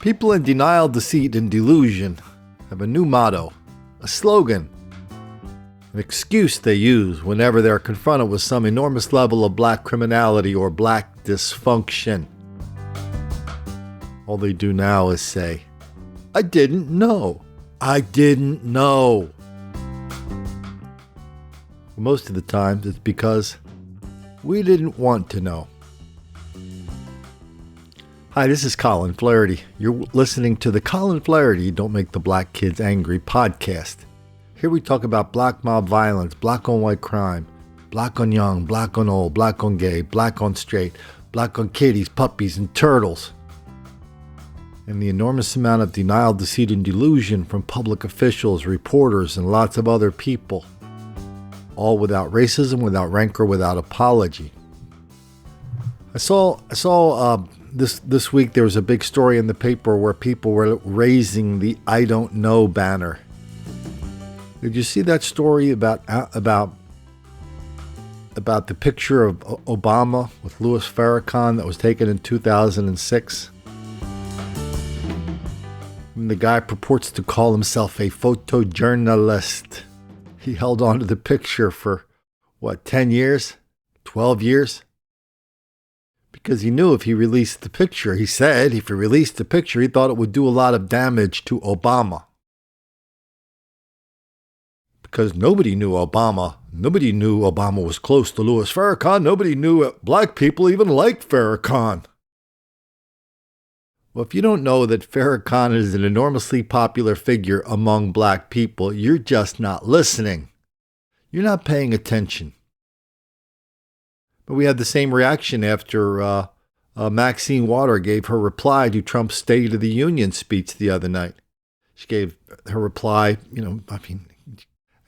People in denial, deceit, and delusion have a new motto, a slogan, an excuse they use whenever they're confronted with some enormous level of black criminality or black dysfunction. All they do now is say, I didn't know. I didn't know. Most of the time, it's because we didn't want to know. Hi, this is Colin Flaherty. You're listening to the Colin Flaherty Don't Make the Black Kids Angry podcast. Here we talk about black mob violence, black on white crime, black on young, black on old, black on gay, black on straight, black on kitties, puppies, and turtles. And the enormous amount of denial, deceit, and delusion from public officials, reporters, and lots of other people. All without racism, without rancor, without apology. I saw this week there was a big story in the paper where people were raising the I don't know banner. Did you see that story about the picture of Obama with Louis Farrakhan that was taken in 2006? And the guy purports to call himself a photojournalist. He held on to the picture for, 10 years? 12 years? Because he knew if he released the picture, he said if he released the picture, he thought it would do a lot of damage to Obama. Because nobody knew Obama. Nobody knew Obama was close to Louis Farrakhan. Nobody knew black people even liked Farrakhan. Well, if you don't know that Farrakhan is an enormously popular figure among black people, you're just not listening. You're not paying attention. But we had the same reaction after Maxine Waters gave her reply to Trump's State of the Union speech the other night. She gave her reply,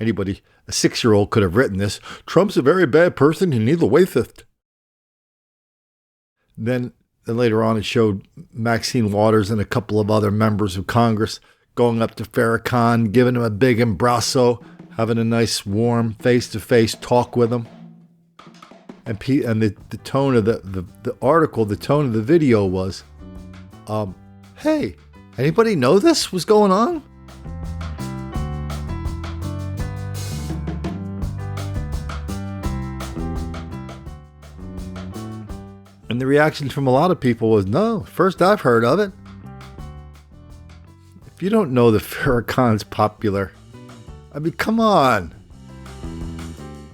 anybody, a 6-year-old could have written this. Trump's a very bad person, he needs a wayfist. Then later on it showed Maxine Waters and a couple of other members of Congress going up to Farrakhan, giving him a big embrazo, having a nice warm face-to-face talk with him. And the tone of the article, the tone of the video was, hey, anybody know this was going on? And the reaction from a lot of people was, no, first I've heard of it. If you don't know that Farrakhan's popular, come on.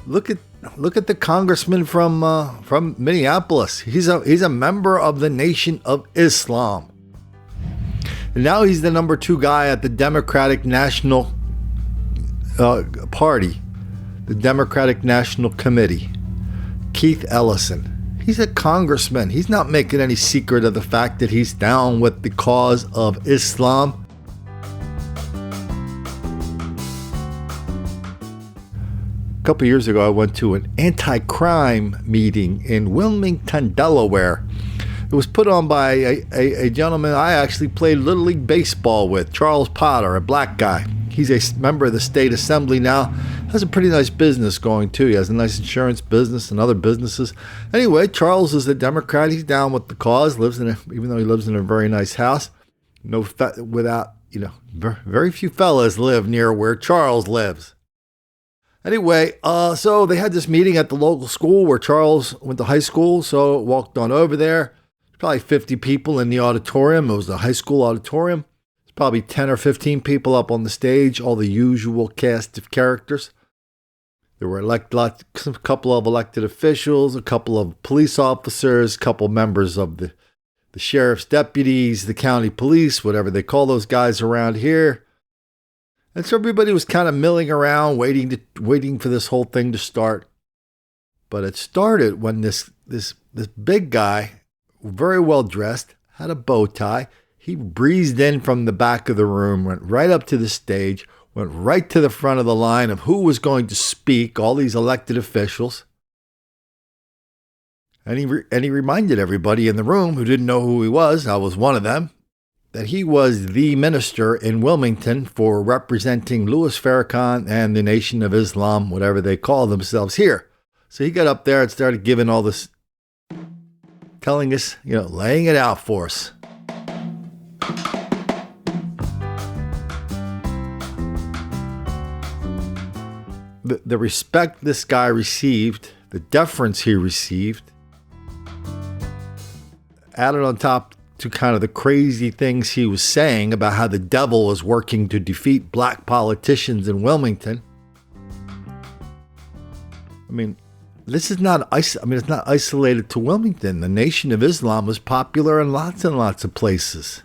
Look at the congressman from Minneapolis. He's a member of the Nation of Islam. And now he's the number 2 guy at the Democratic National Party, the Democratic National Committee, Keith Ellison. He's a congressman. He's not making any secret of the fact that he's down with the cause of Islam. A couple years ago, I went to an anti-crime meeting in Wilmington, Delaware. It was put on by a gentleman I actually played Little League Baseball with, Charles Potter, a black guy. He's a member of the state assembly now. Has a pretty nice business going too. He has a nice insurance business and other businesses. Anyway, Charles is a Democrat. He's down with the cause. Even though he lives in a very nice house. Very few fellas live near where Charles lives. Anyway, so they had this meeting at the local school where Charles went to high school. So walked on over there. Probably 50 people in the auditorium. It was the high school auditorium. There's probably 10 or 15 people up on the stage, all the usual cast of characters. There were a couple of elected officials, a couple of police officers, a couple members of the sheriff's deputies, the county police, whatever they call those guys around here. And so everybody was kind of milling around, waiting for this whole thing to start. But it started when this big guy, very well dressed, had a bow tie. He breezed in from the back of the room, went right up to the stage, went right to the front of the line of who was going to speak, all these elected officials. And he reminded everybody in the room who didn't know who he was, I was one of them, that he was the minister in Wilmington for representing Louis Farrakhan and the Nation of Islam, whatever they call themselves here. So he got up there and started giving all this, telling us, laying it out for us. the respect this guy received, the deference he received, added on top to kind of the crazy things he was saying about how the devil was working to defeat black politicians in Wilmington. I mean, this is not it's not isolated to Wilmington. The Nation of Islam was popular in lots and lots of places.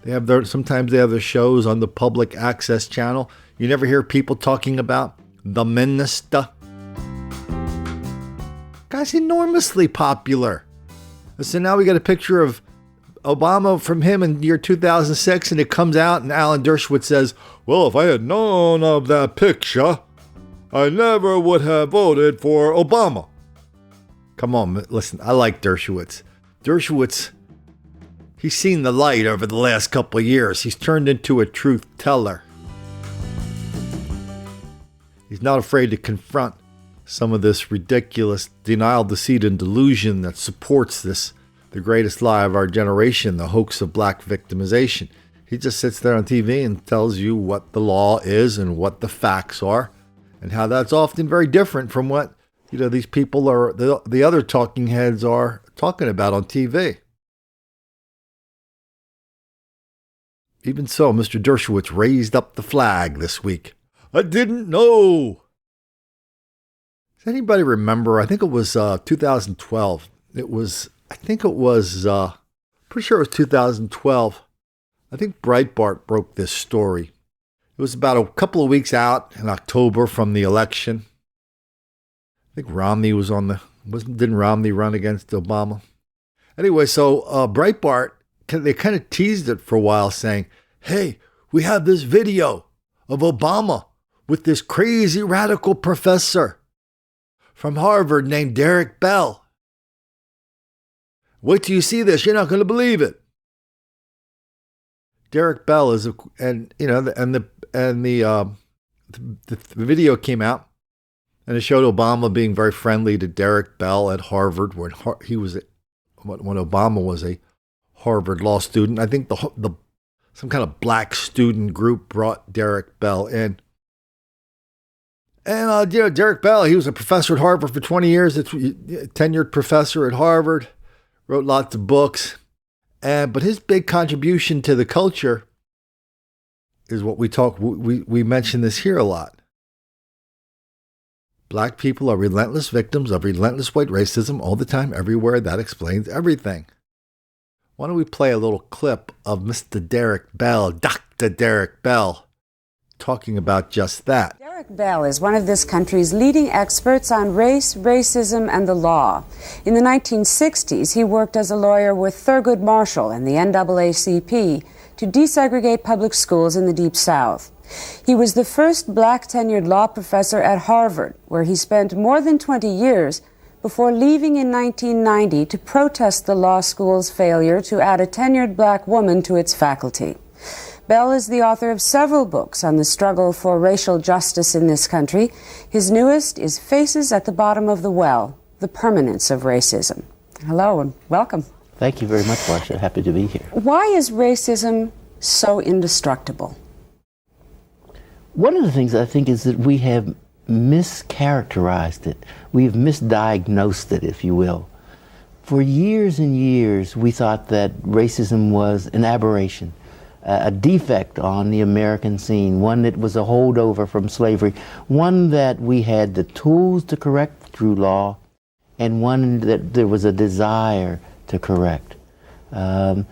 Sometimes they have their shows on the public access channel. You never hear people talking about the minister. Guy's enormously popular. So now we got a picture of Obama from him in year 2006, and it comes out, and Alan Dershowitz says, well, if I had known of that picture, I never would have voted for Obama. Come on, listen, I like Dershowitz. Dershowitz, he's seen the light over the last couple of years. He's turned into a truth teller. He's not afraid to confront some of this ridiculous denial, deceit, and delusion that supports this, the greatest lie of our generation, the hoax of black victimization. He just sits there on TV and tells you what the law is and what the facts are, and how that's often very different from what these people are, the other talking heads are talking about on TV. Even so, Mr. Dershowitz raised up the flag this week. I didn't know. Does anybody remember? I think it was 2012. Pretty sure it was 2012. I think Breitbart broke this story. It was about a couple of weeks out in October from the election. I think Romney was didn't Romney run against Obama? Anyway, so Breitbart, they kind of teased it for a while, saying, hey, we have this video of Obama with this crazy radical professor from Harvard named Derek Bell. Wait till you see this. You're not going to believe it. Derek Bell is, the video came out, and it showed Obama being very friendly to Derek Bell at Harvard, when Obama was a Harvard law student. I think some kind of black student group brought Derek Bell in. And, Derek Bell, he was a professor at Harvard for 20 years, a tenured professor at Harvard, wrote lots of books. But his big contribution to the culture is what we mention this here a lot. Black people are relentless victims of relentless white racism all the time, everywhere. That explains everything. Why don't we play a little clip of Mr. Derek Bell, Dr. Derek Bell, talking about just that. Derek Bell is one of this country's leading experts on race, racism, and the law. In the 1960s, he worked as a lawyer with Thurgood Marshall and the NAACP to desegregate public schools in the Deep South. He was the first black tenured law professor at Harvard, where he spent more than 20 years before leaving in 1990 to protest the law school's failure to add a tenured black woman to its faculty. Bell is the author of several books on the struggle for racial justice in this country. His newest is Faces at the Bottom of the Well, The Permanence of Racism. Hello and welcome. Thank you very much, Marcia. Happy to be here. Why is racism so indestructible? One of the things I think is that we have mischaracterized it. We've misdiagnosed it, if you will. For years and years, we thought that racism was an aberration, a defect on the American scene, one that was a holdover from slavery, one that we had the tools to correct through law, and one that there was a desire to correct. And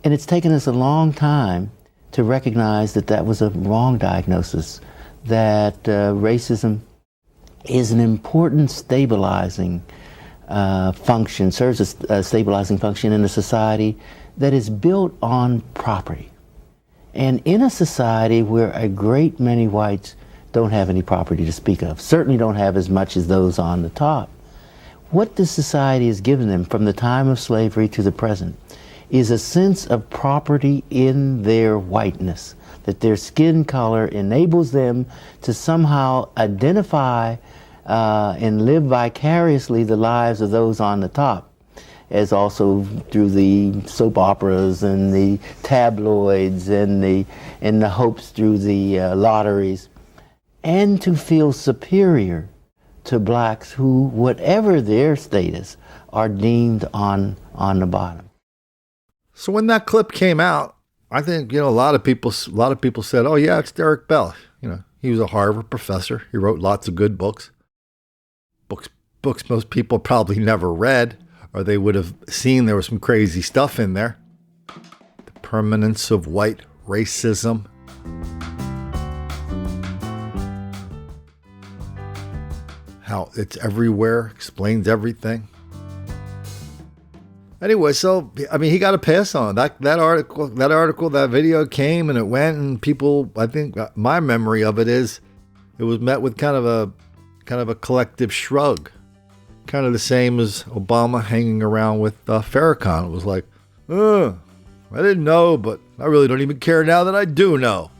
it's taken us a long time to recognize that that was a wrong diagnosis, that racism is an important stabilizing function, serves a stabilizing function in a society that is built on property. And in a society where a great many whites don't have any property to speak of, certainly don't have as much as those on the top, what this society has given them from the time of slavery to the present is a sense of property in their whiteness, that their skin color enables them to somehow identify and live vicariously the lives of those on the top, as also through the soap operas and the tabloids and the hopes through the lotteries. and to feel superior to blacks who, whatever their status, are deemed on the bottom. So when that clip came out, I think, a lot of people said, "Oh yeah, it's Derek Bell." He was a Harvard professor. He wrote lots of good books. Books most people probably never read, or they would have seen there was some crazy stuff in there. The Permanence of White Racism. How it's everywhere, explains everything. Anyway, so he got a pass on it. That article, that video came and it went, and people, I think my memory of it is, it was met with kind of a collective shrug, kind of the same as Obama hanging around with Farrakhan. It was like, I didn't know, but I really don't even care now that I do know.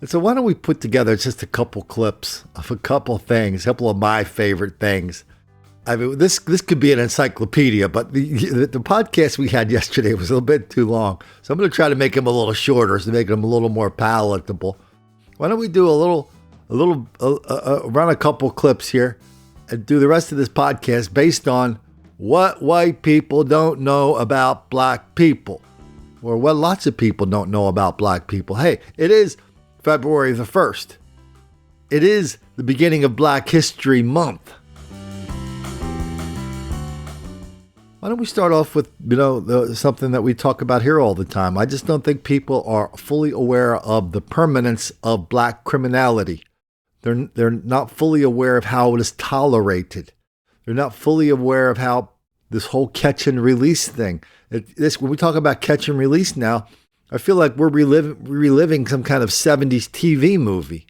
And so why don't we put together just a couple clips of a couple things, a couple of my favorite things. I mean, this could be an encyclopedia, but the podcast we had yesterday was a little bit too long. So I'm going to try to make them a little shorter to make them a little more palatable. Why don't we do run a couple clips here and do the rest of this podcast based on what white people don't know about black people, or what lots of people don't know about black people. Hey, it is February the 1st. It is the beginning of Black History Month. Why don't we start off with, something that we talk about here all the time. I just don't think people are fully aware of the permanence of black criminality. They're not fully aware of how it is tolerated. They're not fully aware of how this whole catch and release thing. When we talk about catch and release now, I feel like we're reliving some kind of 70s TV movie.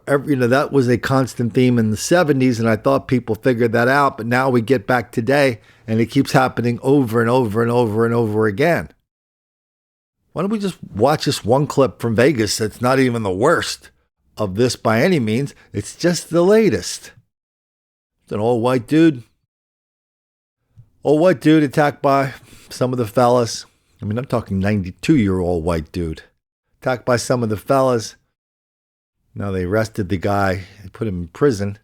That was a constant theme in the 70s, and I thought people figured that out, but now we get back today, and it keeps happening over and over and over and over again. Why don't we just watch this one clip from Vegas that's not even the worst of this by any means. It's just the latest. It's an old white dude. Old white dude attacked by some of the fellas. I'm talking 92-year-old white dude. Attacked by some of the fellas. Now they arrested the guy and put him in prison.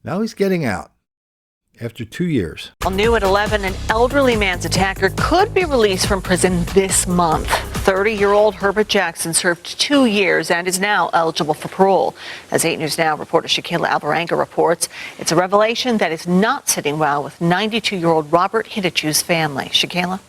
Now he's getting out after 2 years. New at 11, an elderly man's attacker could be released from prison this month. 30-year-old Herbert Jackson served 2 years and is now eligible for parole. As 8 News Now reporter Shakila Alvarenga reports, it's a revelation that is not sitting well with 92-year-old Robert Hidichu's family. Shakila?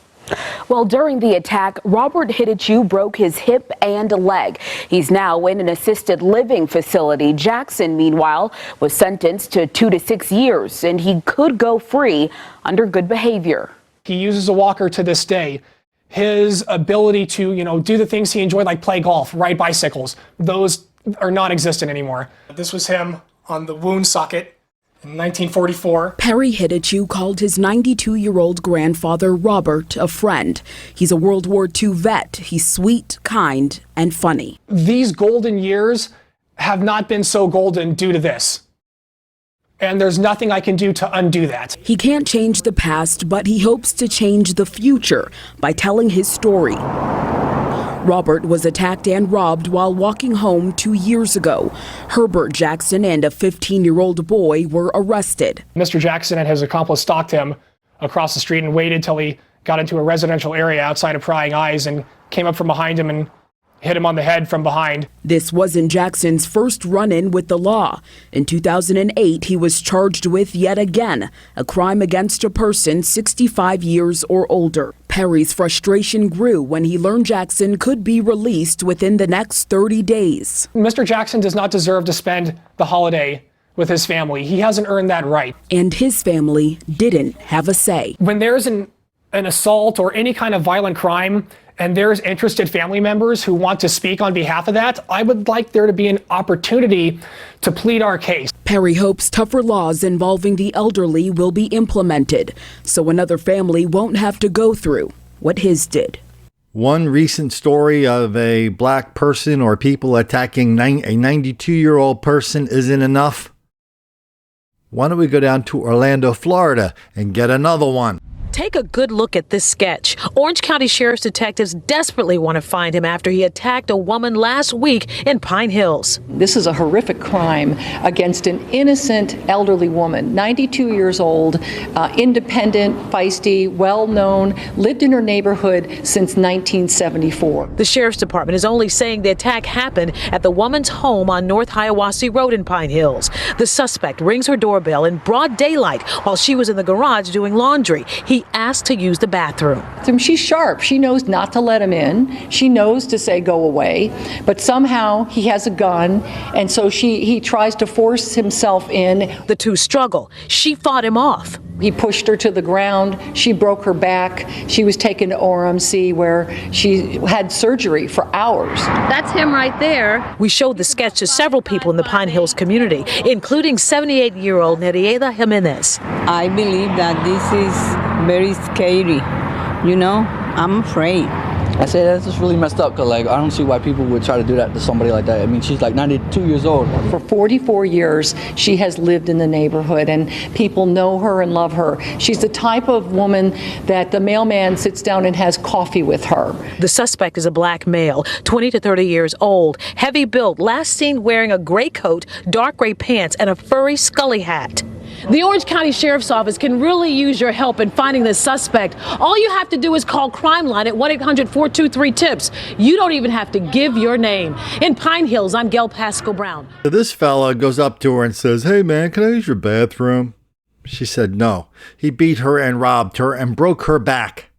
Well, during the attack, Robert Hidichu broke his hip and leg. He's now in an assisted living facility. Jackson, meanwhile, was sentenced to 2 to 6 years, and he could go free under good behavior. He uses a walker to this day. His ability to, do the things he enjoyed, like play golf, ride bicycles, those are non-existent anymore. This was him on the wound socket in 1944. Perry Hidichu called his 92-year-old grandfather Robert a friend. He's a World War II vet. He's sweet, kind, and funny. These golden years have not been so golden due to this. And there's nothing I can do to undo that. He can't change the past, but he hopes to change the future by telling his story. Robert was attacked and robbed while walking home 2 years ago. Herbert Jackson and a 15-year-old boy were arrested. Mr. Jackson and his accomplice stalked him across the street and waited till he got into a residential area outside of Prying Eyes and came up from behind him and hit him on the head from behind. This wasn't Jackson's first run-in with the law. In 2008, he was charged with, yet again, a crime against a person 65 years or older. Perry's frustration grew when he learned Jackson could be released within the next 30 days. Mr. Jackson does not deserve to spend the holiday with his family. He hasn't earned that right. And his family didn't have a say. When there's an assault or any kind of violent crime, and there's interested family members who want to speak on behalf of that, I would like there to be an opportunity to plead our case. Perry hopes tougher laws involving the elderly will be implemented, so another family won't have to go through what his did. One recent story of a black person or people attacking a 92-year-old person isn't enough. Why don't we go down to Orlando, Florida, and get another one? Take a good look at this sketch. Orange County Sheriff's detectives desperately want to find him after he attacked a woman last week in Pine Hills. This is a horrific crime against an innocent elderly woman, 92 years old, independent, feisty, well-known, lived in her neighborhood since 1974. The Sheriff's Department is only saying the attack happened at the woman's home on North Hiawassee Road in Pine Hills. The suspect rings her doorbell in broad daylight while she was in the garage doing laundry. He asked to use the bathroom. She's sharp. She knows not to let him in. She knows to say go away. But somehow he has a gun, and so he tries to force himself in. The two struggle. She fought him off. He pushed her to the ground. She broke her back. She was taken to ORMC where she had surgery for hours. That's him right there. We showed the sketch to several people in the Pine Hills community, including 78-year-old Nerieda Jimenez. I believe that this is very scary. I'm afraid. I say that's just really messed up because, I don't see why people would try to do that to somebody like that. I mean, she's 92 years old. For 44 years, she has lived in the neighborhood, and people know her and love her. She's the type of woman that the mailman sits down and has coffee with her. The suspect is a black male, 20 to 30 years old, heavy built, last seen wearing a gray coat, dark gray pants, and a furry Scully hat. The Orange County Sheriff's Office can really use your help in finding the suspect. All you have to do is call Crime Line at 1-800-423-TIPS. You don't even have to give your name. In Pine Hills, I'm Gail Pascal Brown. So this fella goes up to her and says, "Hey man, can I use your bathroom?" She said no. He beat her and robbed her and broke her back.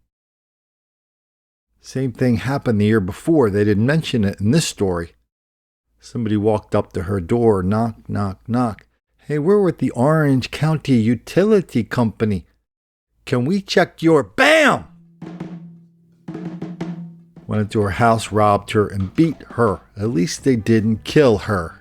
Same thing happened the year before. They didn't mention it in this story. Somebody walked up to her door, knock, knock, knock. "Hey, we're with the Orange County Utility Company. Can we check your..." BAM! Went into her house, robbed her, and beat her. At least they didn't kill her.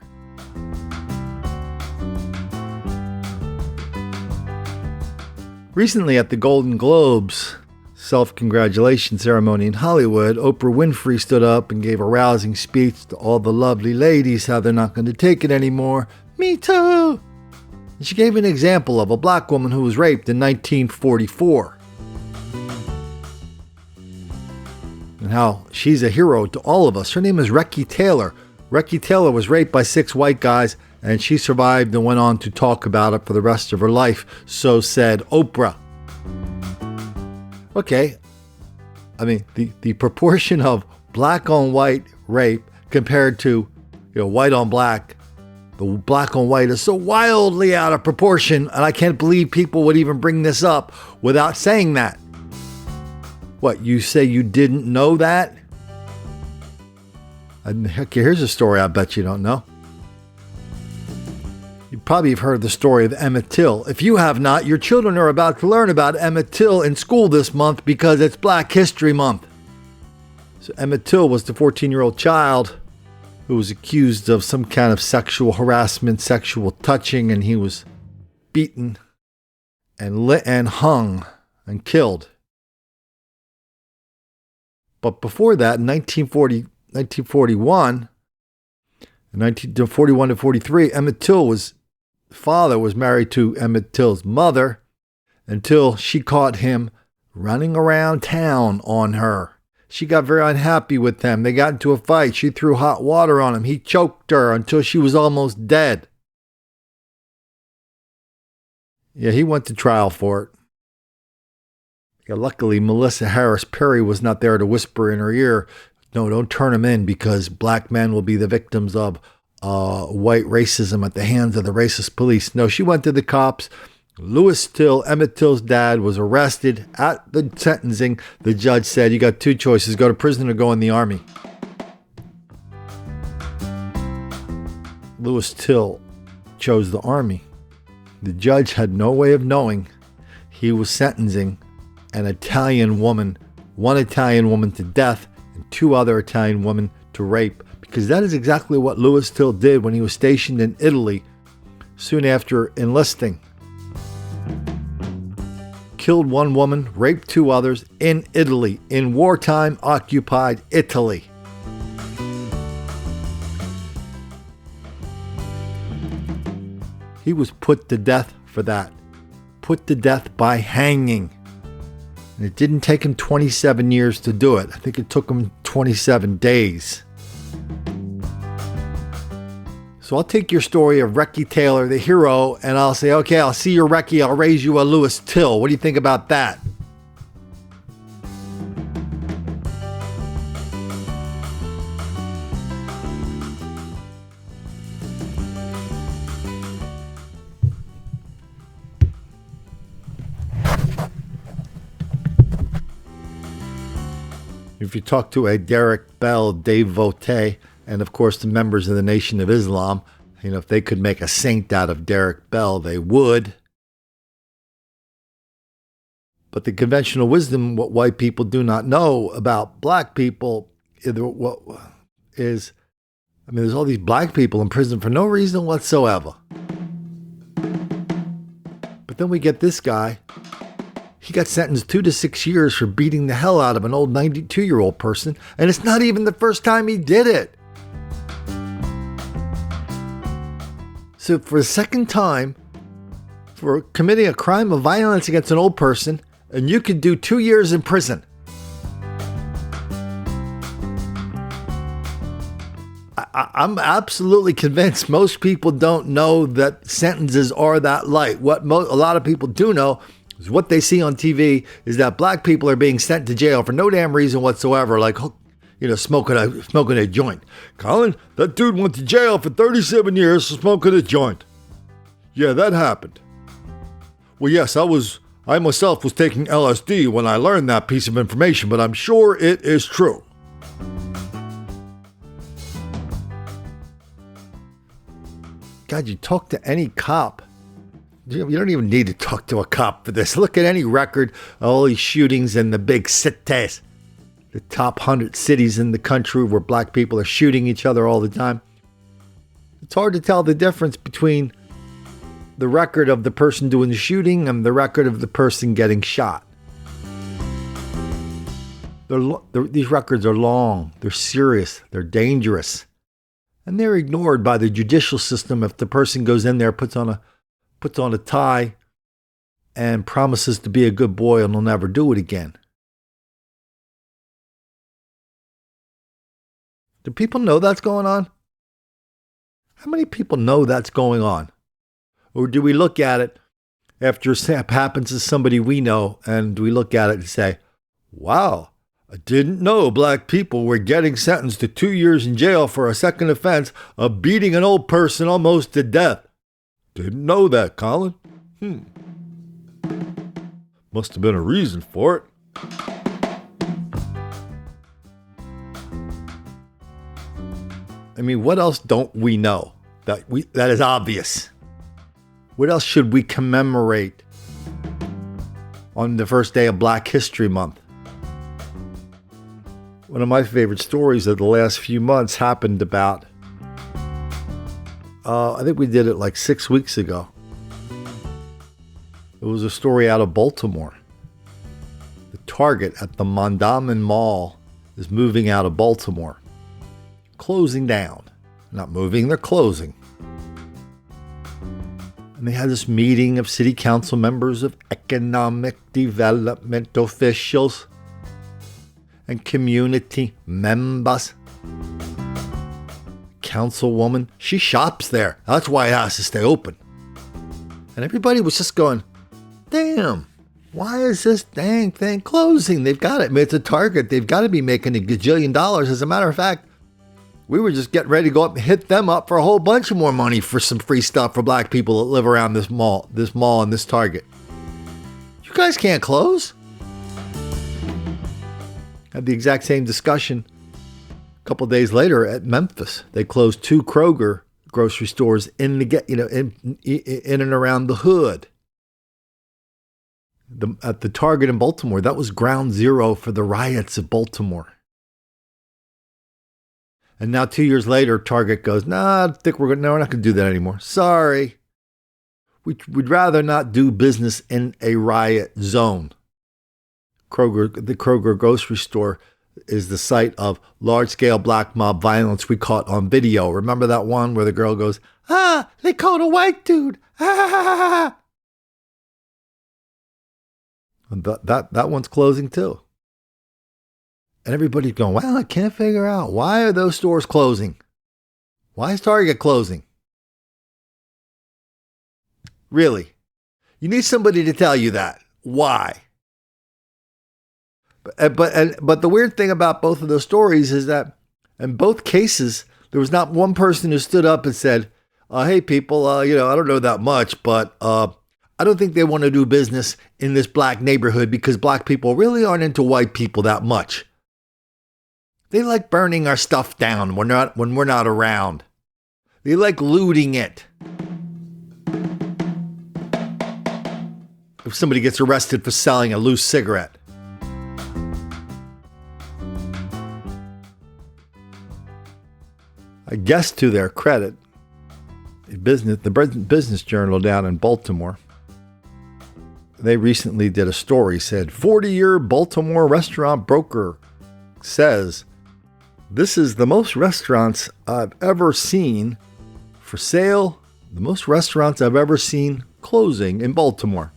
Recently at the Golden Globes self-congratulation ceremony in Hollywood, Oprah Winfrey stood up and gave a rousing speech to all the lovely ladies how they're not going to take it anymore. Me too! She gave an example of a black woman who was raped in 1944. And how she's a hero to all of us. Her name is Recky Taylor. Recky Taylor was raped by 6 white guys, and she survived and went on to talk about it for the rest of her life. So said Oprah. Okay, I mean, the proportion of black on white rape compared to white on black, the black on white is so wildly out of proportion, and I can't believe people would even bring this up without saying that. What, you say you didn't know that? Okay, here's a story I bet you don't know. You probably have heard the story of Emmett Till. If you have not, your children are about to learn about Emmett Till in school this month because it's Black History Month. So Emmett Till was the 14-year-old child who was accused of some kind of sexual harassment, sexual touching, and he was beaten and hung and killed. But before that, in 1941 to 43, Emmett Till's father was married to Emmett Till's mother until she caught him running around town on her. She got very unhappy with him. They got into a fight. She threw hot water on him. He choked her until she was almost dead. Yeah, he went to trial for it. Yeah, luckily, Melissa Harris Perry was not there to whisper in her ear, "No, don't turn him in because black men will be the victims of white racism at the hands of the racist police." No, she went to the cops. Louis Till, Emmett Till's dad, was arrested. At the sentencing, the judge said, "You got 2 choices, go to prison or go in the army." Louis Till chose the army. The judge had no way of knowing he was sentencing an Italian woman, 1 Italian woman to death and 2 other Italian women to rape, because that is exactly what Louis Till did when he was stationed in Italy soon after enlisting. Killed 1 woman, raped 2 others in Italy, in wartime occupied Italy. He was put to death for that. Put to death by hanging. And it didn't take him 27 years to do it. I think it took him 27 days. So I'll take your story of Recky Taylor, the hero, and I'll say, okay, I'll see your Recky, I'll raise you a Lewis Till. What do you think about that? If you talk to a Derek Bell, Dave Voté, and of course the members of the Nation of Islam, if they could make a saint out of Derek Bell, they would. But the conventional wisdom, what white people do not know about black people, there's all these black people in prison for no reason whatsoever. But then we get this guy. He got sentenced 2 to 6 years for beating the hell out of an old 92-year-old person, and it's not even the first time he did it. So for the second time, for committing a crime of violence against an old person, and you could do 2 years in prison. I'm absolutely convinced most people don't know that sentences are that light. What a lot of people do know is what they see on TV is that black people are being sent to jail for no damn reason whatsoever, like smoking a joint. Colin, that dude went to jail for 37 years for smoking a joint. Yeah, that happened. Well, yes, I myself was taking LSD when I learned that piece of information, but I'm sure it is true. God, you talk to any cop. You don't even need to talk to a cop for this. Look at any record of all these shootings in the big cities. The top 100 cities in the country where black people are shooting each other all the time. It's hard to tell the difference between the record of the person doing the shooting and the record of the person getting shot. These records are long, they're serious, they're dangerous. And they're ignored by the judicial system if the person goes in there, puts on a tie, and promises to be a good boy and will never do it again. Do people know that's going on? How many people know that's going on? Or do we look at it after it happens to somebody we know, and we look at it and say, wow, I didn't know black people were getting sentenced to 2 years in jail for a second offense of beating an old person almost to death. Didn't know that, Colin. Must have been a reason for it. I mean, what else don't we know that is obvious? What else should we commemorate on the first day of Black History Month? One of my favorite stories of the last few months happened about, I think we did it like 6 weeks ago. It was a story out of Baltimore. The Target at the Mondawmin Mall is moving out of Baltimore. Closing down. Not moving, they're closing. And they had this meeting of city council members, of economic development officials, and community members. Councilwoman, she shops there. That's why it has to stay open. And everybody was just going, damn, why is this dang thing closing? They've got it. I mean, it's a Target. They've got to be making $1 gajillion. As a matter of fact, we were just getting ready to go up and hit them up for a whole bunch of more money for some free stuff for black people that live around this mall and this Target. You guys can't close. Had the exact same discussion a couple of days later at Memphis. They closed 2 Kroger grocery stores in and around the hood. At the Target in Baltimore, that was ground zero for the riots of Baltimore. And now 2 years later, Target goes, I think we're not going to do that anymore. Sorry. We'd rather not do business in a riot zone. The Kroger grocery store is the site of large-scale black mob violence we caught on video. Remember that one where the girl goes, they caught a white dude. That one's closing too. And everybody's going, well, I can't figure out, why are those stores closing? Why is Target closing? Really? You need somebody to tell you that. Why? But the weird thing about both of those stories is that in both cases, there was not one person who stood up and said, hey, people, I don't know that much, but I don't think they want to do business in this black neighborhood because black people really aren't into white people that much. They like burning our stuff down when we're not around. They like looting it. If somebody gets arrested for selling a loose cigarette. I guess to their credit, the Business Journal down in Baltimore, they recently did a story, said 40-year Baltimore restaurant broker says, this is the most restaurants I've ever seen for sale, the most restaurants I've ever seen closing in Baltimore.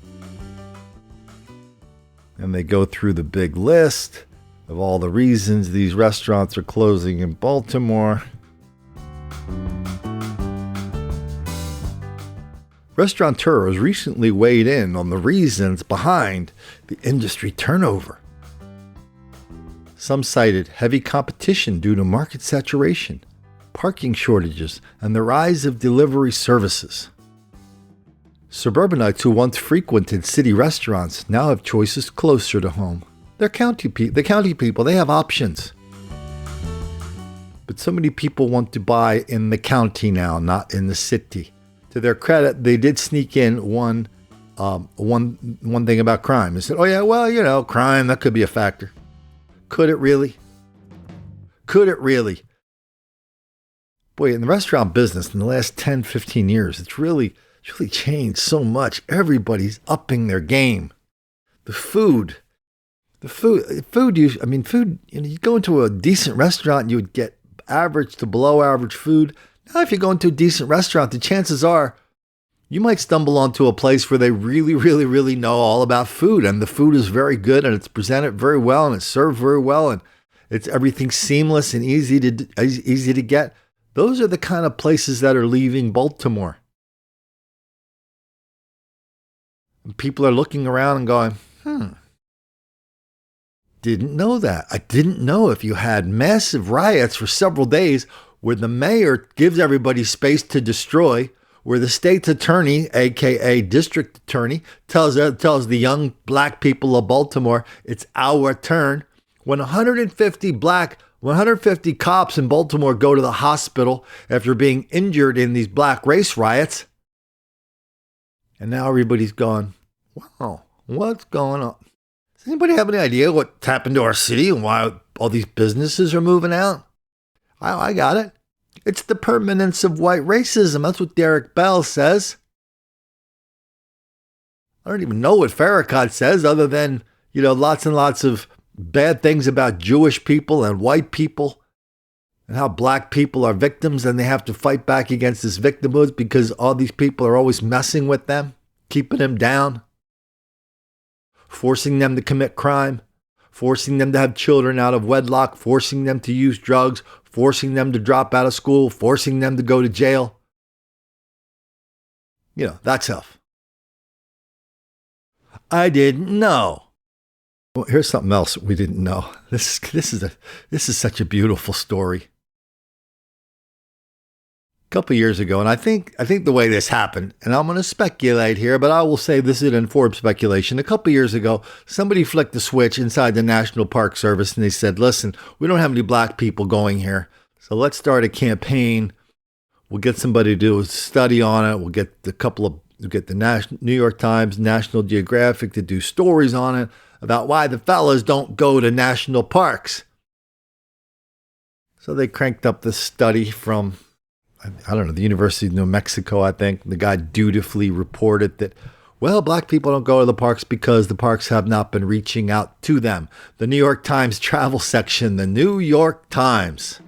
And they go through the big list of all the reasons these restaurants are closing in Baltimore. Restaurateurs recently weighed in on the reasons behind the industry turnover. Some cited heavy competition due to market saturation, parking shortages, and the rise of delivery services. Suburbanites who once frequented city restaurants now have choices closer to home. They're county people, they have options. But so many people want to buy in the county now, not in the city. To their credit, they did sneak in one thing about crime. They said, oh yeah, well, crime, that could be a factor. Could it really? Could it really? Boy, in the restaurant business in the last 10, 15 years, it's really changed so much. Everybody's upping their game. Food, you go into a decent restaurant, you would get average to below average food. Now, if you go into a decent restaurant, the chances are you might stumble onto a place where they really, really, really know all about food, and the food is very good, and it's presented very well, and it's served very well, and it's everything seamless and easy to get. Those are the kind of places that are leaving Baltimore. And people are looking around and going, didn't know that. I didn't know if you had massive riots for several days where the mayor gives everybody space to destroy, where the state's attorney, aka district attorney, tells the young black people of Baltimore, it's our turn. When 150 cops in Baltimore go to the hospital after being injured in these black race riots, and now everybody's gone, wow, what's going on? Does anybody have any idea what's happened to our city and why all these businesses are moving out? I got it. It's the permanence of white racism. That's what Derek Bell says. I don't even know what Farrakhan says other than, lots and lots of bad things about Jewish people and white people and how black people are victims and they have to fight back against this victimhood because all these people are always messing with them, keeping them down, forcing them to commit crime, forcing them to have children out of wedlock, forcing them to use drugs, forcing them to drop out of school, forcing them to go to jail. That stuff. I didn't know. Well, here's something else we didn't know. This is such a beautiful story. A couple years ago, and I think the way this happened, and I'm going to speculate here, but I will say this is an informed speculation. A couple years ago, somebody flicked the switch inside the National Park Service, and they said, listen, we don't have any black people going here, so let's start a campaign. We'll get somebody to do a study on it. We'll get the New York Times, National Geographic to do stories on it about why the fellas don't go to national parks. So they cranked up this study from the University of New Mexico, I think. The guy dutifully reported that, black people don't go to the parks because the parks have not been reaching out to them. The New York Times travel section, the New York Times.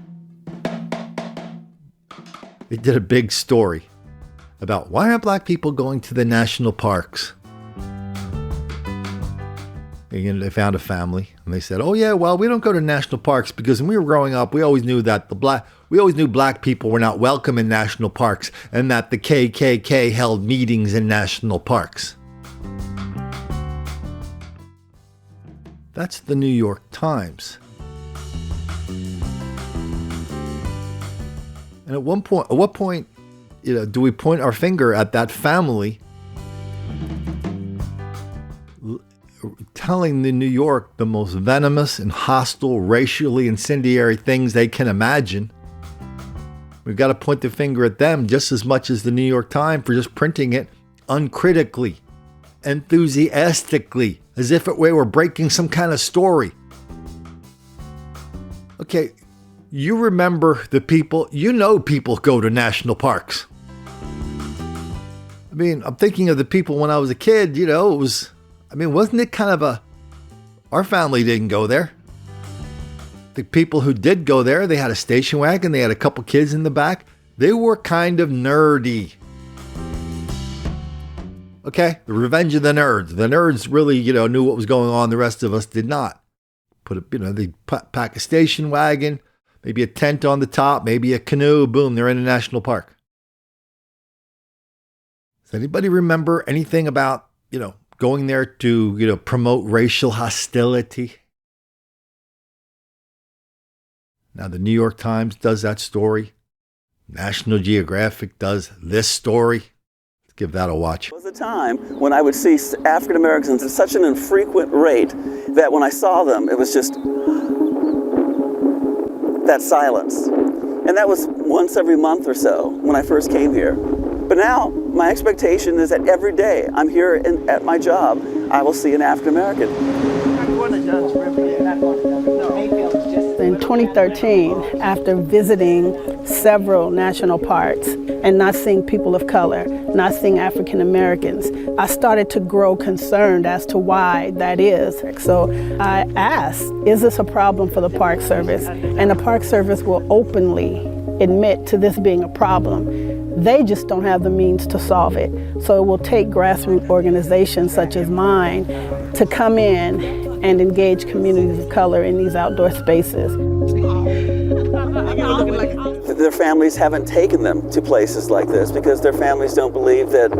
They did a big story about why aren't black people going to the national parks? And they found a family, and they said, "Oh yeah, well, we don't go to national parks because when we were growing up, we always knew black people were not welcome in national parks, and that the KKK held meetings in national parks." That's the New York Times. And at what point, do we point our finger at that family telling the New York the most venomous and hostile, racially incendiary things they can imagine? We've got to point the finger at them just as much as the New York Times for just printing it uncritically, enthusiastically, as if we were breaking some kind of story. Okay, you remember the people, people go to national parks. I mean, I'm thinking of the people when I was a kid, wasn't it kind of our family didn't go there. The people who did go there, they had a station wagon, they had a couple kids in the back. They were kind of nerdy. Okay, the Revenge of the Nerds. The nerds really, knew what was going on. The rest of us did not. They pack a station wagon, maybe a tent on the top, maybe a canoe. Boom, they're in a national park. Does anybody remember anything about, going there to, promote racial hostility? Now, the New York Times does that story. National Geographic does this story. Let's give that a watch. There was a time when I would see African Americans at such an infrequent rate that when I saw them, it was just that silence. And that was once every month or so when I first came here. But now, my expectation is that every day I'm here at my job, I will see an African American. In 2013, after visiting several national parks and not seeing people of color, not seeing African Americans, I started to grow concerned as to why that is. So I asked, is this a problem for the Park Service? And the Park Service will openly admit to this being a problem. They just don't have the means to solve it. So it will take grassroots organizations such as mine to come in and engage communities of color in these outdoor spaces. Their families haven't taken them to places like this because their families don't believe that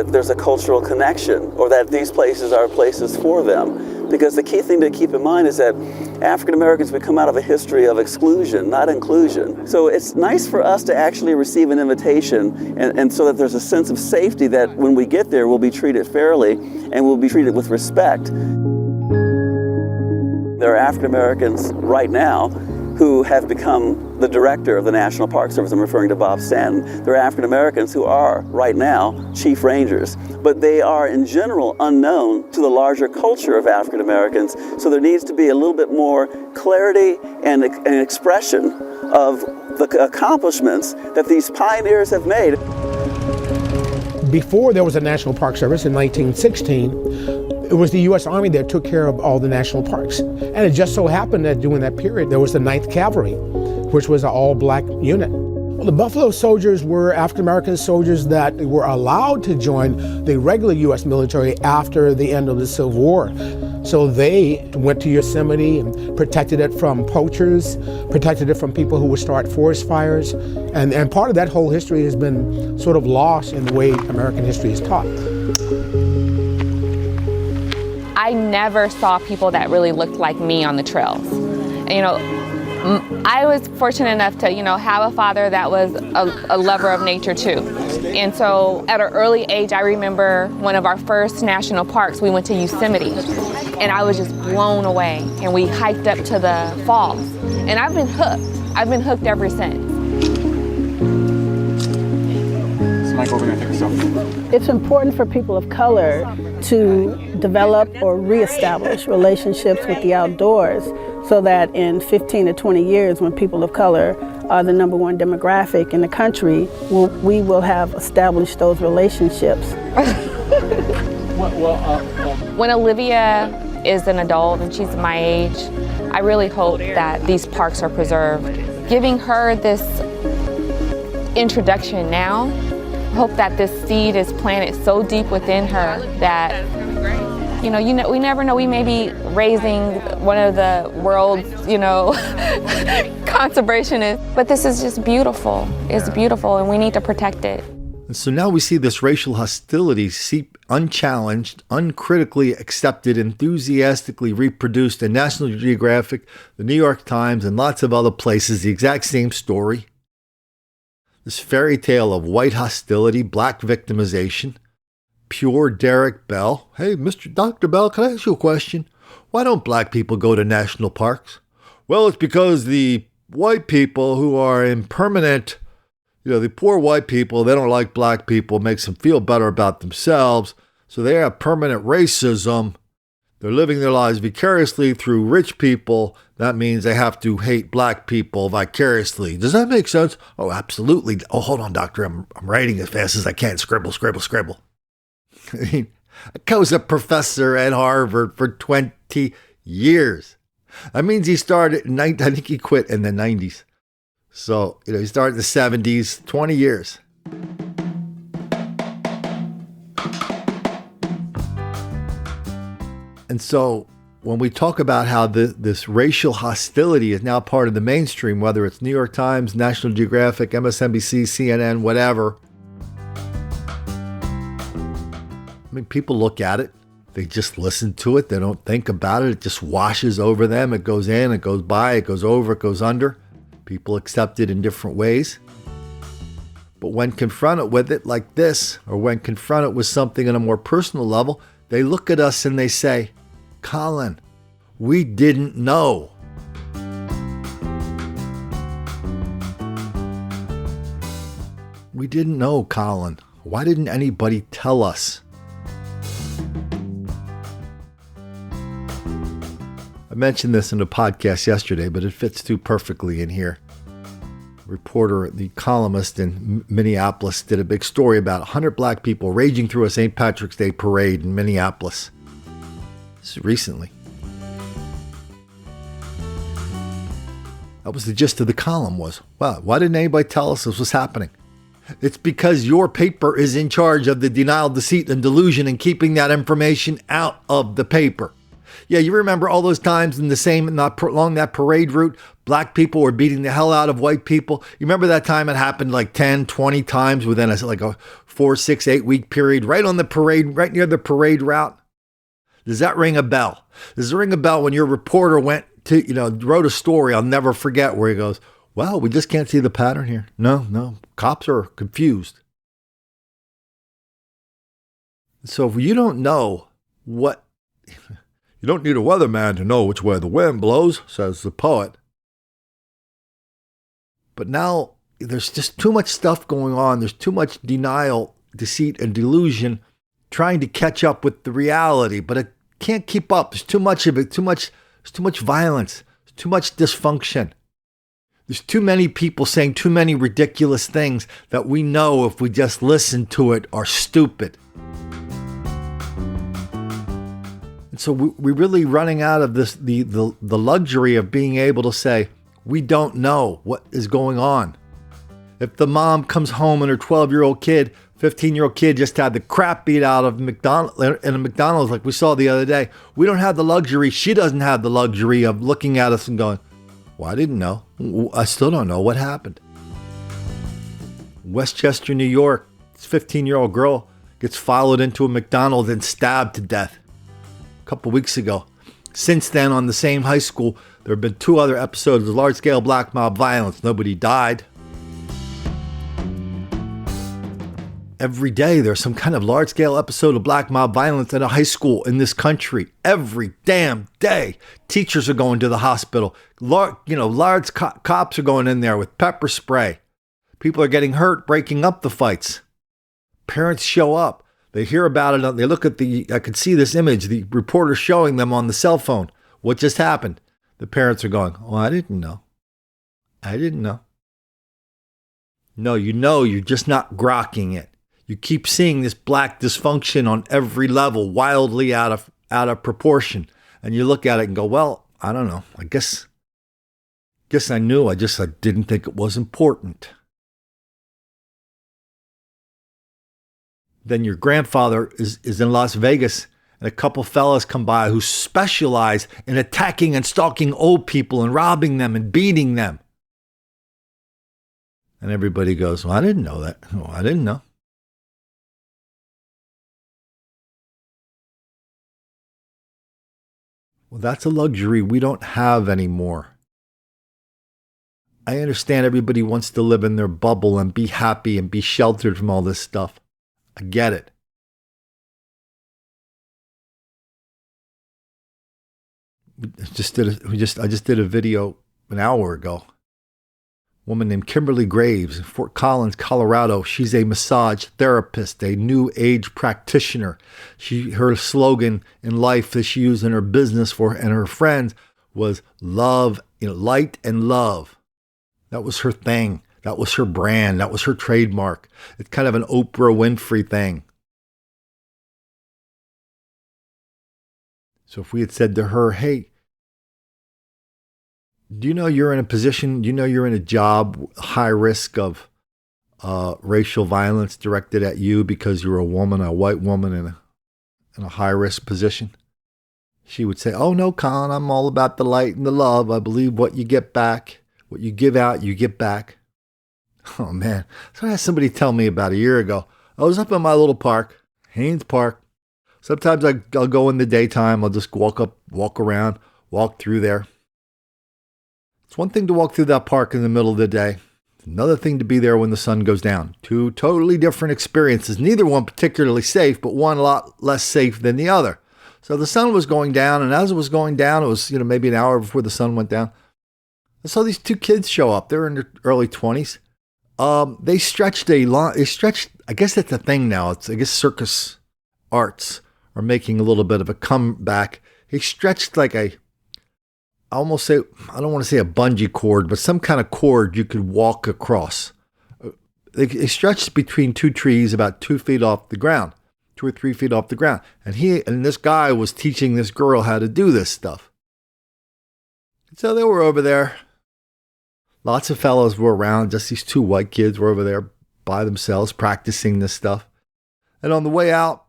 there's a cultural connection or that these places are places for them. Because the key thing to keep in mind is that African Americans have come out of a history of exclusion, not inclusion. So it's nice for us to actually receive an invitation and so that there's a sense of safety that when we get there, we'll be treated fairly and we'll be treated with respect. There are African Americans right now who have become the director of the National Park Service. I'm referring to Bob Stanton. There are African Americans who are right now chief rangers, but they are in general unknown to the larger culture of African Americans. So there needs to be a little bit more clarity and an expression of the accomplishments that these pioneers have made. Before there was a National Park Service in 1916, it was the U.S. Army that took care of all the national parks. And it just so happened that during that period, there was the 9th Cavalry, which was an all-black unit. Well, the Buffalo Soldiers were African-American soldiers that were allowed to join the regular U.S. military after the end of the Civil War. So they went to Yosemite and protected it from poachers, protected it from people who would start forest fires. And part of that whole history has been sort of lost in the way American history is taught. I never saw people that really looked like me on the trails. And, I was fortunate enough to, have a father that was a lover of nature too. And so at an early age, I remember one of our first national parks, we went to Yosemite, and I was just blown away. And we hiked up to the falls, and I've been hooked. I've been hooked ever since. It's important for people of color to develop or reestablish relationships with the outdoors so that in 15 to 20 years, when people of color are the #1 demographic in the country, we will have established those relationships. When Olivia is an adult and she's my age, I really hope that these parks are preserved. Giving her this introduction now, I hope that this seed is planted so deep within her that we never know. We may be raising one of the world's, conservationists. But this is just beautiful. It's beautiful, and we need to protect it. And so now we see this racial hostility seep unchallenged, uncritically accepted, enthusiastically reproduced in National Geographic, the New York Times, and lots of other places, the exact same story. This fairy tale of white hostility, black victimization, pure Derek Bell. Hey, Dr. Bell, can I ask you a question? Why don't black people go to national parks? Well, it's because the white people who are in permanent, the poor white people, they don't like black people, makes them feel better about themselves. So they have permanent racism. They're living their lives vicariously through rich people. That means they have to hate black people vicariously. Does that make sense? Oh, absolutely. Oh, hold on, doctor. I'm writing as fast as I can. Scribble, scribble, scribble. I mean, I was a professor at Harvard for 20 years. That means he started, I think he quit in the 90s. So, he started in the 70s, 20 years. And so when we talk about how this racial hostility is now part of the mainstream, whether it's New York Times, National Geographic, MSNBC, CNN, whatever, I mean, people look at it, they just listen to it, they don't think about it, it just washes over them, it goes in, it goes by, it goes over, it goes under. People accept it in different ways. But when confronted with it like this, or when confronted with something on a more personal level, they look at us and they say, Colin, we didn't know. We didn't know, Colin. Why didn't anybody tell us? I mentioned this in a podcast yesterday, but it fits too perfectly in here. Reporter, the columnist in Minneapolis, did a big story about 100 black people raging through a St. Patrick's Day parade in Minneapolis. This is recently. That was the gist of the column was, wow, why didn't anybody tell us this was happening? It's because your paper is in charge of the denial, deceit, and delusion and keeping that information out of the paper. Yeah, you remember all those times along that parade route, black people were beating the hell out of white people. You remember that time it happened like 10, 20 times within a 4, 6, 8 week period, right on the parade, right near the parade route? Does that ring a bell? Does it ring a bell when your reporter went to, wrote a story I'll never forget where he goes, well, we just can't see the pattern here. No, cops are confused. So if you don't know what... You don't need a weatherman to know which way the wind blows, says the poet. But now there's just too much stuff going on. There's too much denial, deceit, and delusion trying to catch up with the reality, but it can't keep up. There's too much of it, there's too much violence, there's too much dysfunction. There's too many people saying too many ridiculous things that we know if we just listen to it are stupid. So we're really running out of this the luxury of being able to say, we don't know what is going on. If the mom comes home and her 12-year-old kid, 15-year-old kid just had the crap beat out of in a McDonald's like we saw the other day, we don't have the luxury, she doesn't have the luxury of looking at us and going, well, I didn't know. I still don't know what happened. Westchester, New York, this 15-year-old girl gets followed into a McDonald's and stabbed to death. Couple weeks ago. Since then, on the same high school, there have been 2 other episodes of large-scale black mob violence. Nobody died. Every day, there's some kind of large-scale episode of black mob violence at a high school in this country. Every damn day. Teachers are going to the hospital. Large cops are going in there with pepper spray. People are getting hurt, breaking up the fights. Parents show up. They hear about it. They look at I could see this image, the reporter showing them on the cell phone. What just happened? The parents are going, oh, I didn't know. No, you're just not grokking it. You keep seeing this black dysfunction on every level, wildly out of proportion. And you look at it and go, well, I don't know. I guess I knew. I didn't think it was important. Then your grandfather is in Las Vegas and a couple fellas come by who specialize in attacking and stalking old people and robbing them and beating them. And everybody goes, well, I didn't know that. Oh, I didn't know. Well, that's a luxury we don't have anymore. I understand everybody wants to live in their bubble and be happy and be sheltered from all this stuff. I get it. I just did a video an hour ago. A woman named Kimberly Graves in Fort Collins, Colorado. She's a massage therapist, a new age practitioner. Her slogan in life that she used in her business and her friends was love, light and love. That was her thing. That was her brand. That was her trademark. It's kind of an Oprah Winfrey thing. So if we had said to her, hey, do you know you're in a position, do you know you're in a job, high risk of racial violence directed at you because you're a woman, a white woman in a high risk position? She would say, oh no, Con, I'm all about the light and the love. I believe what you get back. What you give out, you get back. Oh, man. So I had somebody tell me about a year ago. I was up in my little park, Haynes Park. Sometimes I'll go in the daytime. I'll just walk around, walk through there. It's one thing to walk through that park in the middle of the day. It's another thing to be there when the sun goes down. Two totally different experiences. Neither one particularly safe, but one a lot less safe than the other. So the sun was going down, and as it was going down, it was maybe an hour before the sun went down. I saw these two kids show up. They're in their early 20s. They stretched, I guess that's a thing now. I guess circus arts are making a little bit of a comeback. He stretched like I don't want to say a bungee cord, but some kind of cord you could walk across. They stretched between two trees about 2 feet off the ground, 2 or 3 feet off the ground. And this guy was teaching this girl how to do this stuff. So they were over there. Lots of fellows were around. Just these two white kids were over there by themselves practicing this stuff. And on the way out,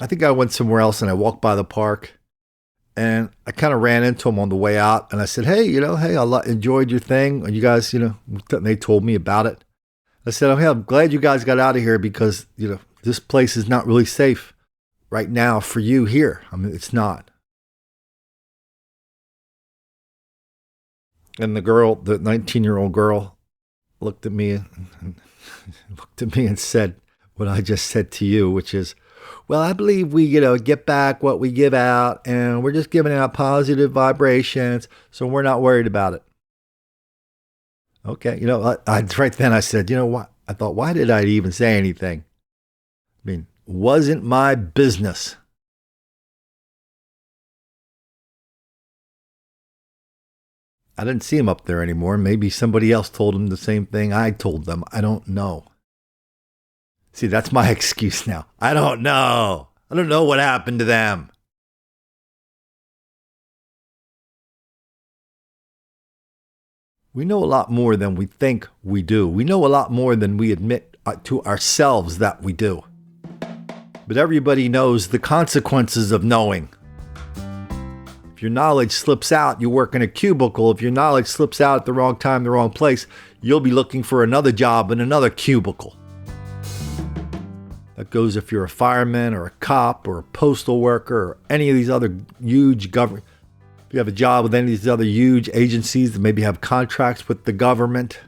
I think I went somewhere else and I walked by the park. And I kind of ran into them on the way out. And I said, hey, I enjoyed your thing. And you guys, and they told me about it. I said, I'm glad you guys got out of here because, this place is not really safe right now for you here. I mean, it's not. And the girl, the 19-year-old girl, looked at me and said what I just said to you, which is, well, I believe we, get back what we give out, and we're just giving out positive vibrations, so we're not worried about it. Okay, right then I said, what? I thought, why did I even say anything? I mean, wasn't my business. I didn't see him up there anymore. Maybe somebody else told him the same thing I told them. I don't know. See, that's my excuse now. I don't know. I don't know what happened to them. We know a lot more than we think we do. We know a lot more than we admit to ourselves that we do. But everybody knows the consequences of knowing. If your knowledge slips out, you work in a cubicle. If your knowledge slips out at the wrong time, the wrong place, you'll be looking for another job in another cubicle. That goes if you're a fireman or a cop or a postal worker or any of these other huge government. If you have a job with any of these other huge agencies that maybe have contracts with the government.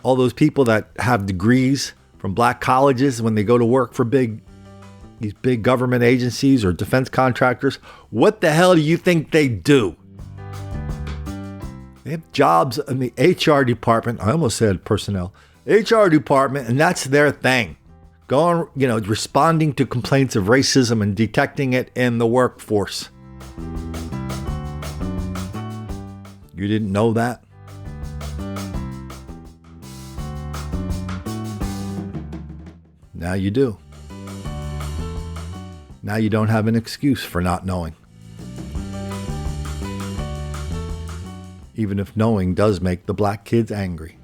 All those people that have degrees from black colleges, when they go to work for these big government agencies or defense contractors, what the hell do you think they do? They have jobs in the HR department. I almost said personnel. HR department, and that's their thing. Going, responding to complaints of racism and detecting it in the workforce. You didn't know that? Now you do. Now you don't have an excuse for not knowing. Even if knowing does make the black kids angry.